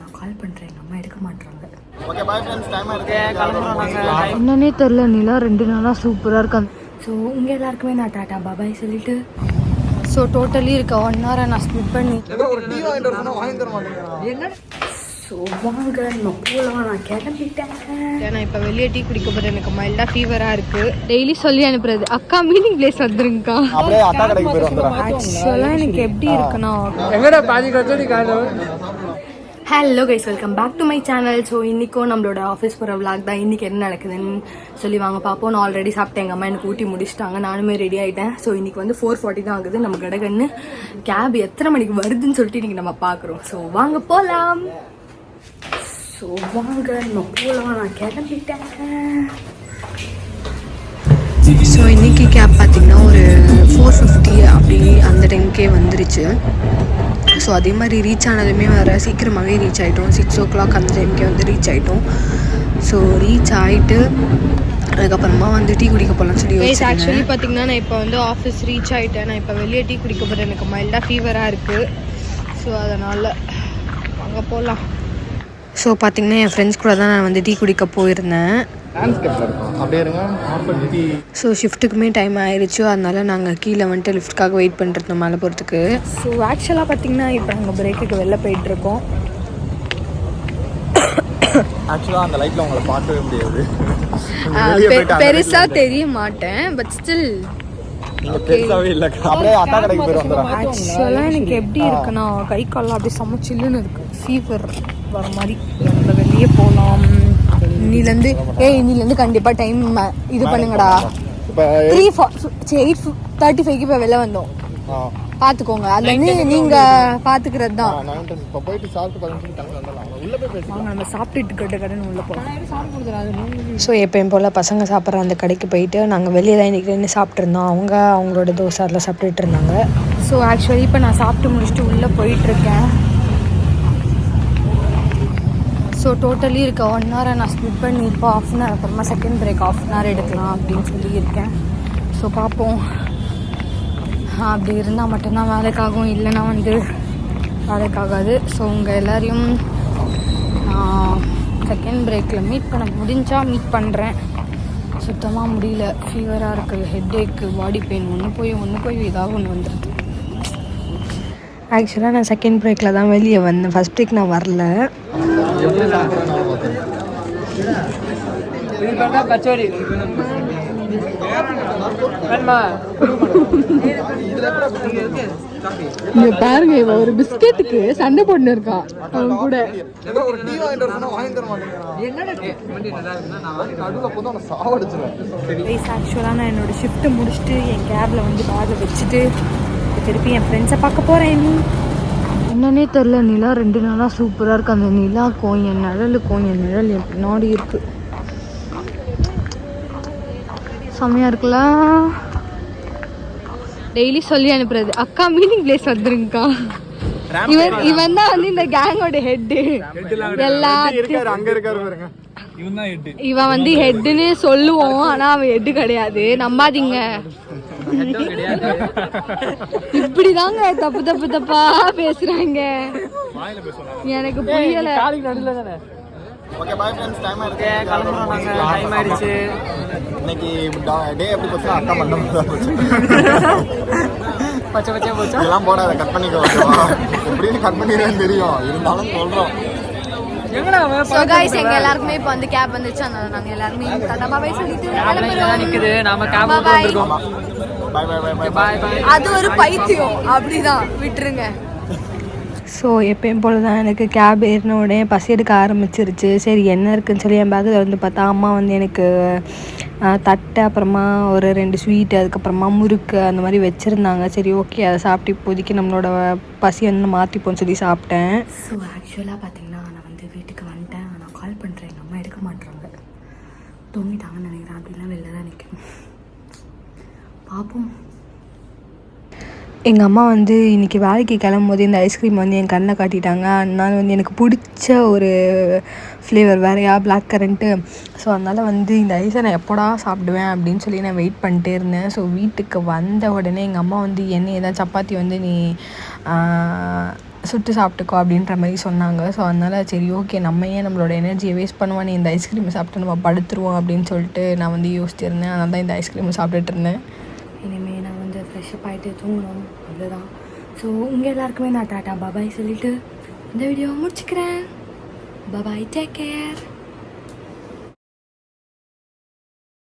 நான் கால் பண்ணுறேன், எங்கள் அம்மா எடுக்க மாட்டாங்க. ஓகே பாய் ஃப்ரெண்ட்ஸ், டைம் ஆயிருக்கு, கிளம்புறோம் நாங்கள். என்னன்னே தெரில, நிலா 2 நாளாக சூப்பராக இருக்காங்க. ஸோ உங்கள் எல்லாருக்குமே நான் டாட்டா பாபாய் சொல்லிட்டு ஸோ டோட்டலி இருக்க 1 ஹவரை நான் ஸ்பிட் பண்ணி ஒரு டீ வாங்கிட்டு வரணும், வாங்கி தர மாட்டேங்கிறேன். என்ன ஸோ வாங்க நம்ம போகலாம். நான் கிளம்பிட்டேன். நான் இப்போ வெளியே டீ குடிக்க போகிறேன். எனக்கு மைல்டாக ஃபீவராக இருக்குது. டெய்லி சொல்லி அனுப்புறது, அக்கா மீட்டிங் பிளேஸ் வந்துருங்கக்கா. அப்படியே அக்கா கடைக்கு போய் வந்துடுறேன். ஆக்சுவலாக எனக்கு எப்படி இருக்குன்னா, எங்கடா பாதி கச்சோடி காணும். Hello guys, welcome back to my channel. So இன்றைக்கும் நம்மளோட ஆஃபீஸ் போகிற விளாக் தான். இன்றைக்கி என்ன நடக்குதுன்னு சொல்லி வாங்க பார்ப்போம். நான் ஆல்ரெடி சாப்பிட்டேன், எங்கள் அம்மா எனக்கு ஊட்டி முடிச்சிட்டாங்க, நானுமே ரெடி ஆகிட்டேன். ஸோ இன்றைக்கி வந்து 4:40 தான் ஆகுது. நம்ம கடகன்னு கேப் எத்தனை மணிக்கு வருதுன்னு சொல்லிட்டு இன்றைக்கி நம்ம பார்க்குறோம். ஸோ வாங்க போகலாம். ஸோ வாங்க நம்ம போகலாம். நான் கிளம்பிட்டேன். ஸோ இன்றைக்கி கேப் பார்த்திங்கன்னா ஒரு 4:50 அப்படி அந்த டைமுக்கே வந்துருச்சு. ஸோ அதே மாதிரி ரீச் ஆனதுமே வர சீக்கிரமாகவே ரீச் ஆகிட்டோம். 6 o'clock அந்த டைமுக்கே வந்து ரீச் ஆகிட்டோம். ஸோ ரீச் ஆகிட்டு அதுக்கப்புறமா வந்து டீ குடிக்க போகலான்னு சொல்லி ஆக்சுவலி பார்த்திங்கன்னா நான் இப்போ வந்து ஆஃபீஸ் ரீச் ஆகிட்டேன். நான் இப்போ வெளியே டீ குடிக்க போகிறேன். எனக்கு மைல்டாக ஃபீவராக இருக்குது. ஸோ அதனால் அங்கே போகலாம். ஸோ பார்த்திங்கன்னா என் ஃப்ரெண்ட்ஸ் கூட தான் நான் வந்து டீ குடிக்க போயிருந்தேன். ஸோ ஷிஃப்ட்டுக்குமே டைம் ஆயிடுச்சு. அதனால நாங்கள் கீழே வந்துட்டு லிஃப்ட்டுக்காக வெயிட் பண்ணிருந்தோம் மேலே போகிறதுக்கு. ஸோ ஆக்சுவலாக பார்த்திங்கன்னா இப்போ நாங்கள் பிரேக்குக்கு வெளில போயிட்டுருக்கோம். ஆக்சுவலாக அந்த லைட்டில் உங்களை பார்க்கவே முடியாது, பெருசாக தெரிய மாட்டேன். பட் ஸ்டில் ஆக்சுவலாக எனக்கு எப்படி இருக்குன்னா, கை கால்லாம் அப்படியே சமைச்சில்லுன்னு இருக்குது. ஃபீவர் வர மாதிரி. நம்ம வெளியே போகலாம். இன்னிலேருந்து கண்டிப்பாக டைம் இது பண்ணுங்கடா. 8:35 இப்போ வெளில வந்தோம், பார்த்துக்கோங்க. அதில் வந்து நீங்கள் பார்த்துக்கிறது தான். நம்ம சாப்பிட்டுட்டு கடைன்னு உள்ள போகலாம். ஸோ எப்பயும் போல் பசங்க சாப்பிட்ற அந்த கடைக்கு போயிட்டு நாங்கள் வெளியே தான் இன்றைக்கி நின்று சாப்பிட்ருந்தோம். அவங்களோட தோசை அதெல்லாம் சாப்பிட்டுட்டு இருந்தாங்க. ஸோ ஆக்சுவலி இப்போ நான் சாப்பிட்டு முடிச்சுட்டு உள்ளே போயிட்டுருக்கேன். ஸோ டோட்டலி இருக்க 1 ஹவரை நான் ஸ்பிட் பண்ணி இப்போ 1/2 அன் ஹவர் அப்புறமா செகண்ட் பிரேக் 1/2 அன் ஹவர் எடுக்கலாம் அப்படின்னு சொல்லியிருக்கேன். ஸோ பார்ப்போம். அப்படி இருந்தால் மட்டும்தான் வேலைக்காகும், இல்லைன்னா வந்து வேலைக்காகாது. ஸோ உங்கள் எல்லோரையும் நான் செகண்ட் பிரேக்கில் மீட் பண்ண முடிஞ்சால் மீட் பண்ணுறேன். சுத்தமாக முடியல, ஃபீவராக இருக்குது, ஹெட்டேக்கு, பாடி பெயின், ஒன்று போய் ஏதாவது ஒன்று வந்துடுது. ஆக்சுவலாக நான் செகண்ட் பிரேக்கில் தான் வெளியே வந்தேன். ஃபஸ்ட் பிரேக் நான் வரல. பாருங்க, இவன் ஒரு பிஸ்கெட்டுக்கு சண்டை போட்டு இருக்கான் அவன் கூட. ஆக்சுவலாக நான் என்னோட ஷிஃப்ட்டை முடிச்சுட்டு என் கேபில் வந்து பேக்கை வச்சுட்டு திருப்பி என் ஃப்ரெண்ட்ஸை பார்க்க போகிறேன். என்னன்னே தெரில, நிலா 2 நாளாக சூப்பராக இருக்குது. அந்த நிலாக்கும் என் நிழல் என் பின்னாடி இருக்குது. செம்மையாக இருக்குல்ல. டெய்லி சொல்லி அனுப்புறது, அக்கா மீட்டிங் பிளேஸ் வந்துருங்கக்கா. இவன் தான் வந்து இந்த கேங்கோட ஹெட்டு. இவன் வந்து ஹெட்டுன்னு சொல்லுவோம், ஆனா அவன் ஹெட்டு கிடையாது, நம்பாதீங்க. இப்படிதாங்க தப்பா பேசுறாங்க, எனக்கு புரியல. ஓகே பாய் ஃப்ரெண்ட்ஸ், டைம் ஆயிருக்கு, கிளம்புறோம் நாங்கள். டைம் ஆயிடுச்சு. இன்னைக்கு டே எப்படி போச்சுன்னா அக்கா மண்டம் போச்சு. இதெல்லாம் போடாத, கட் பண்ணிக்கோ. எப்படின்னு கட் பண்ணிடுவேன்னு தெரியும், இருந்தாலும் சொல்கிறோம். So guys, எங்க எல்லாருக்குமே இப்போ வந்து கேப் வந்துச்சு. அதனால நாங்க எல்லாருமே டாடா பாய் சொல்லிட்டு நிக்குது. நாம கேப் வந்துருக்கோம். பை. அது ஒரு பைத்தியம், அப்படிதான் விட்டுருங்க. ஸோ எப்பயும் போல தான் எனக்கு கேப் ஏறின உடனே பசி எடுக்க ஆரம்பிச்சிருச்சு. சரி என்ன இருக்குதுன்னு சொல்லி என் பேக்கில் வந்து பார்த்தா அம்மா வந்து எனக்கு தட்டை, அப்புறமா ஒரு 2 ஸ்வீட்டு, அதுக்கப்புறமா முறுக்கு அந்த மாதிரி வச்சுருந்தாங்க. சரி ஓகே, அதை சாப்பிட்டு இப்போதைக்கு நம்மளோட பசி வந்து மாற்றிப்போன்னு சொல்லி சாப்பிட்டேன். ஸோ ஆக்சுவலாக பார்த்தீங்கன்னா நான் வந்து வீட்டுக்கு வந்துட்டேன். நான் கால் பண்ணுறேன், எங்கள் அம்மா எடுக்க மாட்டுறாங்க, தூங்கிட்டாங்கன்னு நினைக்கிறேன். அப்படிலாம் வெளில தான் நிற்கணும், பார்ப்போம். எங்கள் அம்மா வந்து இன்றைக்கி வேலைக்கு கிளம்பும்போது இந்த ஐஸ்கிரீம் வந்து என் கண்ணில் காட்டிட்டாங்க. அதனால் வந்து எனக்கு பிடிச்ச ஒரு ஃப்ளேவர் வேறையா, பிளாக் கரண்ட்டு. ஸோ அதனால் வந்து இந்த ஐஸை நான் எப்போடா சாப்பிடுவேன் அப்படின்னு சொல்லி நான் வெயிட் பண்ணிட்டே இருந்தேன். ஸோ வீட்டுக்கு வந்த உடனே எங்கள் அம்மா வந்து என்ன ஏதாவது சப்பாத்தி வந்து நீ சுட்டு சாப்பிட்டுக்கோ அப்படின்ற மாதிரி சொன்னாங்க. ஸோ அதனால் சரி ஓகே நம்ம ஏன் நம்மளோட எனர்ஜியை வேஸ்ட் பண்ணுவானே, இந்த ஐஸ்கிரீமை சாப்பிட்டு நம்ம படுத்துருவோம் அப்படின்னு சொல்லிட்டு நான் வந்து யோசிச்சிருந்தேன். அதனால தான் இந்த ஐஸ்கிரீமை சாப்பிட்டுட்டு இருந்தேன். இனிமேல் நான் வந்து ஃப்ரெஷ்ஷப் ஆகிட்டு தூங்கணும், அவ்வளோதான். ஸோ உங்கள் எல்லாருக்குமே நான் டாட்டா பாபாய் சொல்லிவிட்டு இந்த வீடியோவை முடிச்சுக்கிறேன். பாபாய், டேக் கேர்.